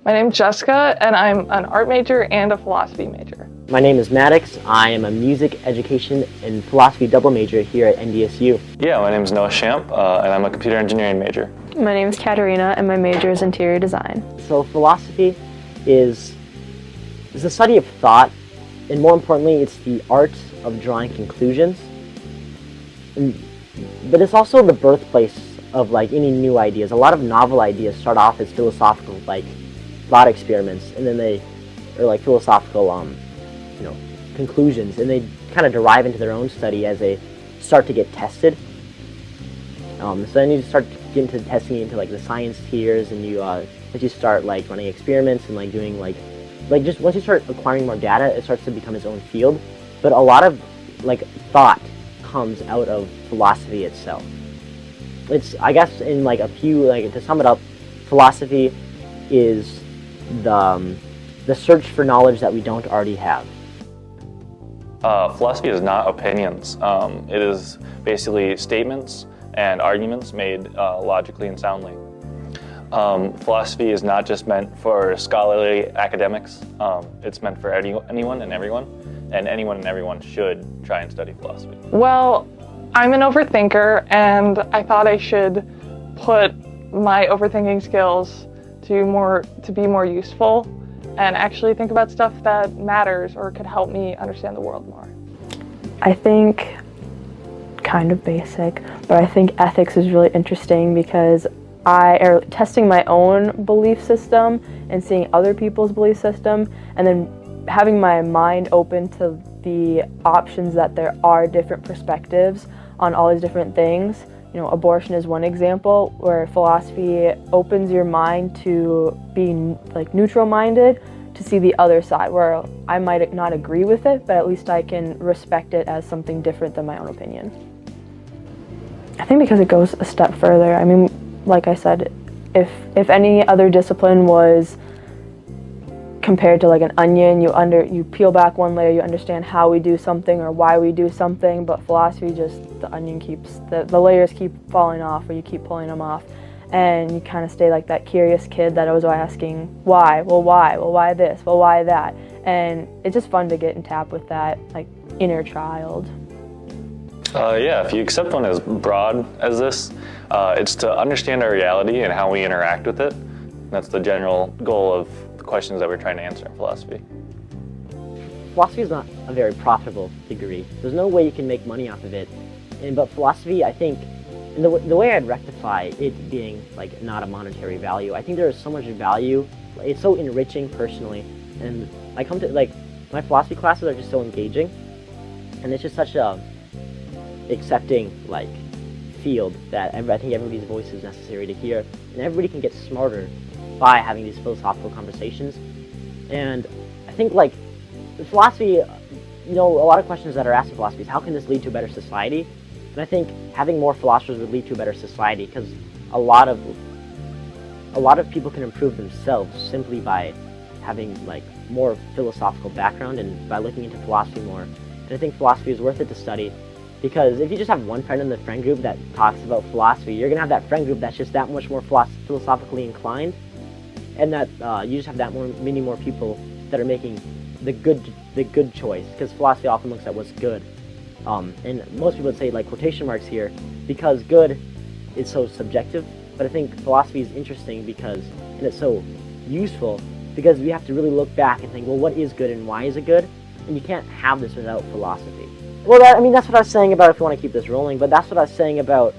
My name's Jessica, and I'm an art major and a philosophy major. My name is Maddox. I am a music education and philosophy double major here at NDSU. Yeah, my name is Noah Champ, and I'm a computer engineering major. My name is Katerina, and my major is interior design. So philosophy is the study of thought, and more importantly, it's the art of drawing conclusions. But it's also the birthplace of any new ideas. A lot of novel ideas start off as philosophical thought experiments, and then they are philosophical conclusions, and they kind of derive into their own study as they start to get tested. So then you start to get into testing into the science tiers, and as you start running experiments and doing just once you start acquiring more data, it starts to become its own field. But a lot of thought comes out of philosophy itself. It's, I guess, in a few, to sum it up, philosophy is the search for knowledge that we don't already have. Philosophy is not opinions. It is basically statements and arguments made logically and soundly. Philosophy is not just meant for scholarly academics. It's meant for anyone and everyone, and anyone and everyone should try and study philosophy. Well, I'm an overthinker, and I thought I should put my overthinking skills to be more useful and actually think about stuff that matters or could help me understand the world more. I think, kind of basic, but I think ethics is really interesting because testing my own belief system and seeing other people's belief system, and then having my mind open to the options that there are different perspectives on all these different things. Abortion is one example where philosophy opens your mind to be neutral-minded, to see the other side, where I might not agree with it, but at least I can respect it as something different than my own opinion. I think because it goes a step further. I mean, like I said, if any other discipline was compared to an onion, you peel back one layer, you understand how we do something or why we do something, but philosophy, the onion keeps, the layers keep falling off, or you keep pulling them off, and you kind of stay like that curious kid that was asking, why? Well, why? Well, why this? Well, why that? And it's just fun to get in tap with that inner child. Yeah, if you accept one as broad as this, it's to understand our reality and how we interact with it. That's the general goal of the questions that we're trying to answer in philosophy. Philosophy is not a very profitable degree. There's no way you can make money off of it. But philosophy, I think, and the way I'd rectify it being not a monetary value, I think there is so much value. It's so enriching personally, and I come to my philosophy classes are just so engaging, and it's just such a accepting field that I think everybody's voice is necessary to hear, and everybody can get smarter by having these philosophical conversations. And I think philosophy, a lot of questions that are asked in philosophy is how can this lead to a better society? And I think having more philosophers would lead to a better society, because a lot of people can improve themselves simply by having more philosophical background and by looking into philosophy more. And I think philosophy is worth it to study, because if you just have one friend in the friend group that talks about philosophy, you're going to have that friend group that's just that much more philosophically inclined, and that you just have many more people that are making the good choice, because philosophy often looks at what's good. And most people would say quotation marks here, because good is so subjective, but I think philosophy is interesting and it's so useful, because we have to really look back and think, well, what is good and why is it good? And you can't have this without philosophy. Well, that's what I was saying about, if you want to keep this rolling, but that's what I was saying about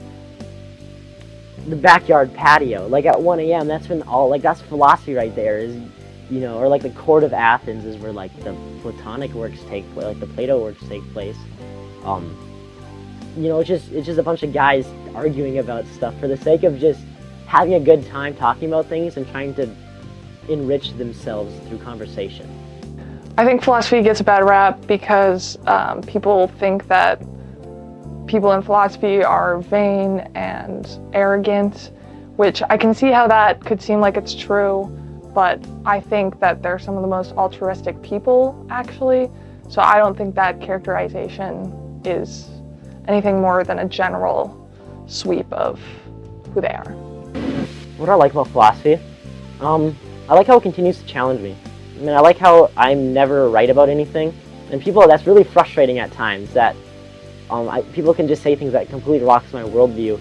the backyard patio. At 1 a.m., that's when that's philosophy right there, or the court of Athens is where the Platonic works take place, the Plato works take place. It's just a bunch of guys arguing about stuff for the sake of just having a good time talking about things and trying to enrich themselves through conversation. I think philosophy gets a bad rap because people think that people in philosophy are vain and arrogant, which I can see how that could seem like it's true, but I think that they're some of the most altruistic people, actually. So I don't think that characterization is anything more than a general sweep of who they are. What I like about philosophy, I like how it continues to challenge me. I mean, I like how I'm never right about anything, and that's really frustrating at times, that people can just say things that completely rocks my worldview,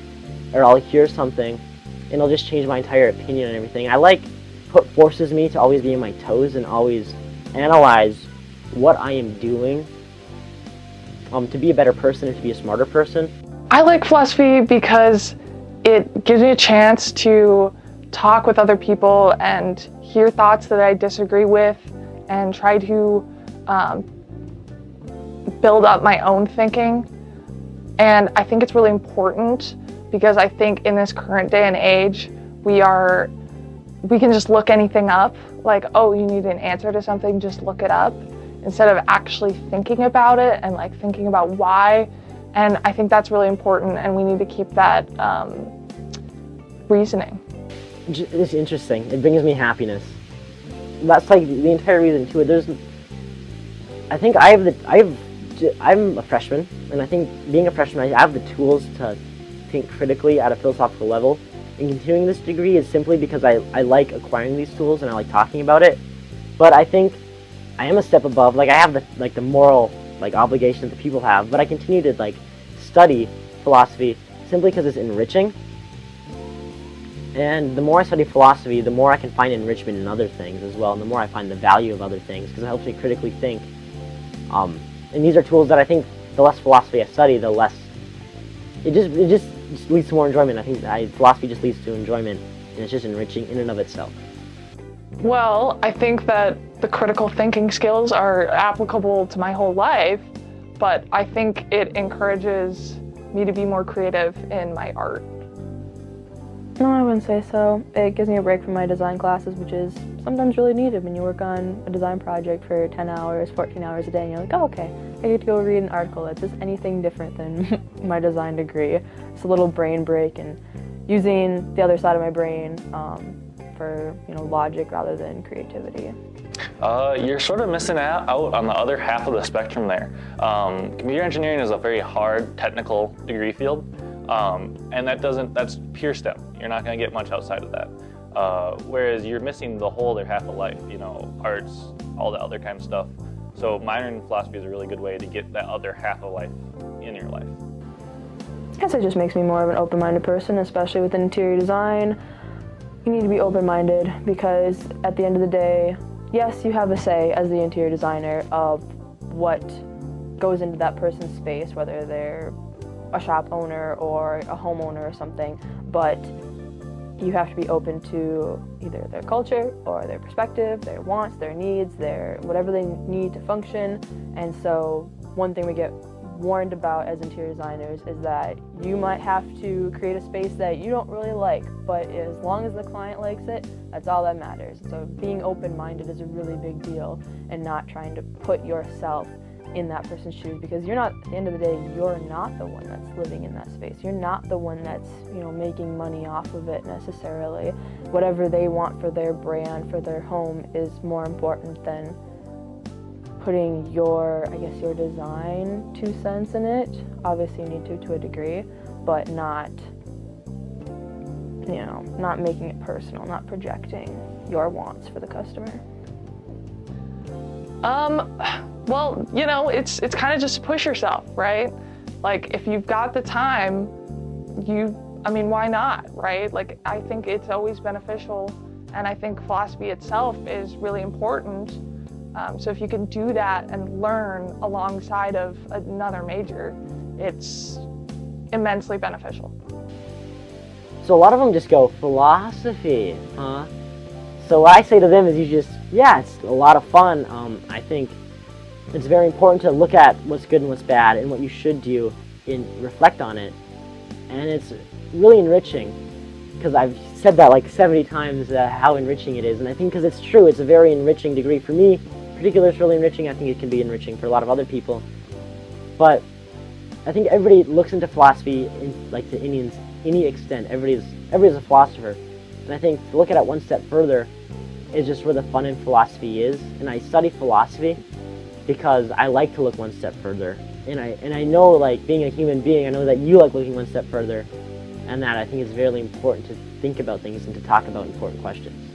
or I'll hear something, and it'll just change my entire opinion and everything. Forces me to always be on my toes and always analyze what I am doing to be a better person and to be a smarter person. I like philosophy because it gives me a chance to talk with other people and hear thoughts that I disagree with and try to build up my own thinking. And I think it's really important because I think in this current day and age, we can just look anything up, like, oh, you need an answer to something, just look it up, instead of actually thinking about it and like thinking about why. And I think that's really important, and we need to keep that reasoning. It's interesting. It brings me happiness. That's like the entire reason to it. I'm a freshman, and I think being a freshman, I have the tools to think critically at a philosophical level. And continuing this degree is simply because I like acquiring these tools and I like talking about it. But I think I am a step above. Like, I have the moral obligation that people have, but I continue to study philosophy simply because it's enriching. And the more I study philosophy, the more I can find enrichment in other things as well, and the more I find the value of other things, because it helps me critically think. And these are tools that I think the less philosophy I study, the less it just leads to more enjoyment. I think philosophy just leads to enjoyment, and it's just enriching in and of itself. Well, I think that the critical thinking skills are applicable to my whole life, but I think it encourages me to be more creative in my art. No, I wouldn't say so. It gives me a break from my design classes, which is sometimes really needed when you work on a design project for 10 hours, 14 hours a day, and you're like, oh, okay, I get to go read an article that's just anything different than my design degree. It's a little brain break and using the other side of my brain for logic rather than creativity. You're sort of missing out on the other half of the spectrum there. Computer engineering is a very hard technical degree field, and that's pure STEM. You're not going to get much outside of that. Whereas you're missing the whole other half of life, arts, all the other kind of stuff. So minoring in philosophy is a really good way to get that other half of life in your life. I guess it just makes me more of an open-minded person, especially with interior design. You need to be open-minded because at the end of the day, yes, you have a say as the interior designer of what goes into that person's space, whether they're a shop owner or a homeowner or something, but you have to be open to either their culture or their perspective, their wants, their needs, their whatever they need to function. And so one thing we get warned about as interior designers is that you might have to create a space that you don't really like, but as long as the client likes it, that's all that matters. So being open-minded is a really big deal, and not trying to put yourself in that person's shoes, because you're not, at the end of the day, you're not the one that's living in that space. You're not the one that's, making money off of it necessarily. Whatever they want for their brand, for their home, is more important than putting your design 2 cents in it. Obviously you need to a degree, but not making it personal, not projecting your wants for the customer. Well, it's kind of just to push yourself, right? Like, if you've got the time, why not, right? Like, I think it's always beneficial, and I think philosophy itself is really important. So if you can do that and learn alongside of another major, it's immensely beneficial. So a lot of them just go, philosophy, huh? So what I say to them is it's a lot of fun. I think it's very important to look at what's good and what's bad and what you should do and reflect on it. And it's really enriching, because I've said that like 70 times how enriching it is. And I think because it's true, it's a very enriching degree. For me, in particular, it's really enriching. I think it can be enriching for a lot of other people. But I think everybody looks into philosophy to any extent. Everybody's a philosopher. And I think to look at it one step further is just where the fun in philosophy is. And I study philosophy because I like to look one step further. And I know, like, being a human being, I know that you like looking one step further. And that I think is very important to think about things and to talk about important questions.